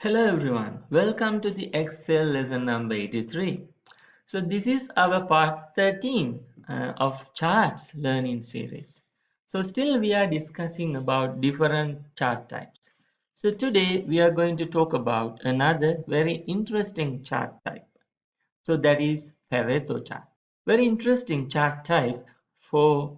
Hello everyone, welcome to the Excel lesson number 83. So this is our part 13 of charts learning series. So still we are discussing about different chart types. So today we are going to talk about another very interesting chart type. So that is Pareto chart. Very interesting chart type for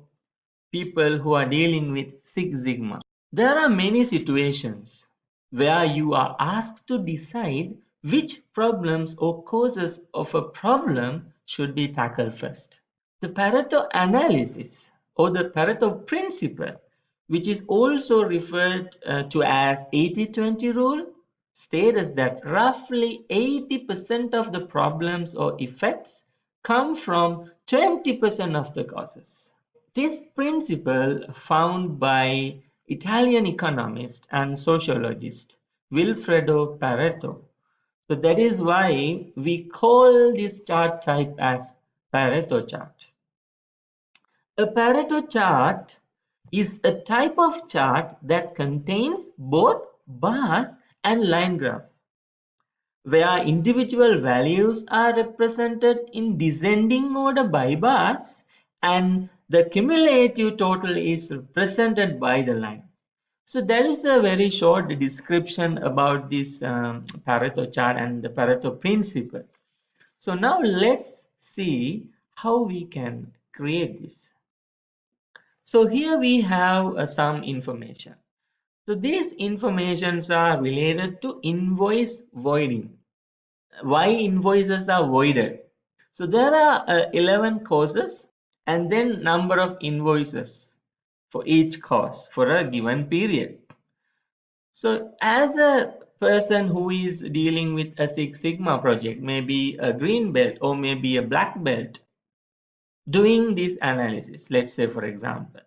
people who are dealing with Six Sigma. There are many situations where you are asked to decide which problems or causes of a problem should be tackled first. The Pareto analysis or the Pareto principle, which is also referred to as 80-20 rule, states that roughly 80% of the problems or effects come from 20% of the causes. This principle, found by Italian economist and sociologist Vilfredo Pareto. So that is why we call this chart type as Pareto chart. A Pareto chart is a type of chart that contains both bars and line graph, where individual values are represented in descending order by bars and the cumulative total is represented by the line. So there is a very short description about this Pareto chart and the Pareto principle. So now let's see how we can create this. So here we have some information. So these informations are related to invoice voiding. Why invoices are voided? So there are 11 causes and then number of invoices for each cause for a given period. So as a person who is dealing with a Six Sigma project, maybe a green belt or maybe a black belt, doing this analysis, let's say for example.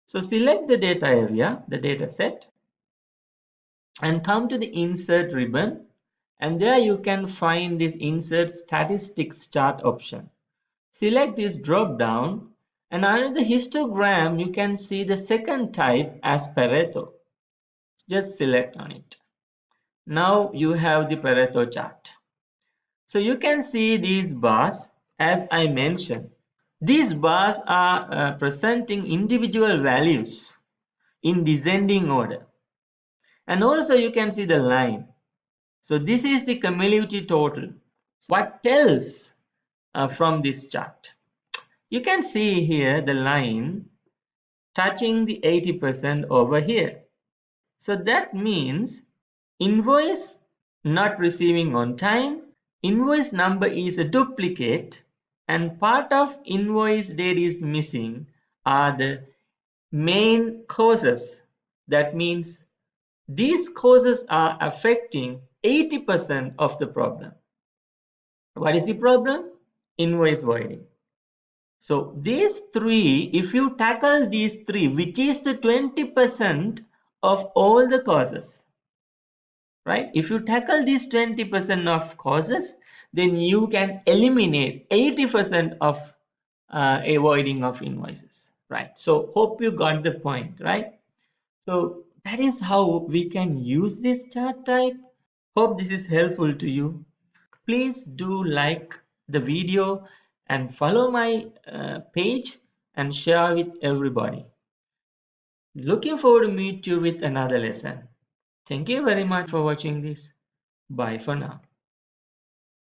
So select the data area, the data set, and come to the insert ribbon, and there you can find this insert statistics chart option. Select this drop down, and under the histogram you can see the second type as Pareto. Just select on it. Now you have the Pareto chart. So you can see these bars as I mentioned. These bars are presenting individual values in descending order. And also you can see the line. So this is the cumulative total. What tells from this chart? You can see here the line touching the 80% over here. So that means invoice not receiving on time, invoice number is a duplicate, and part of invoice date is missing are the main causes. That means these causes are affecting 80% of the problem. What is the problem? Invoice voiding. So these three, if you tackle these three, which is the 20% of all the causes, right? If you tackle these 20% of causes, then you can eliminate 80% of avoiding of invoices, right? So hope you got the point, right? So that is how we can use this chart type. Hope this is helpful to you. Please do like the video and follow my page and share with everybody. Looking forward to meet you with another lesson. Thank you very much for watching this. Bye for now.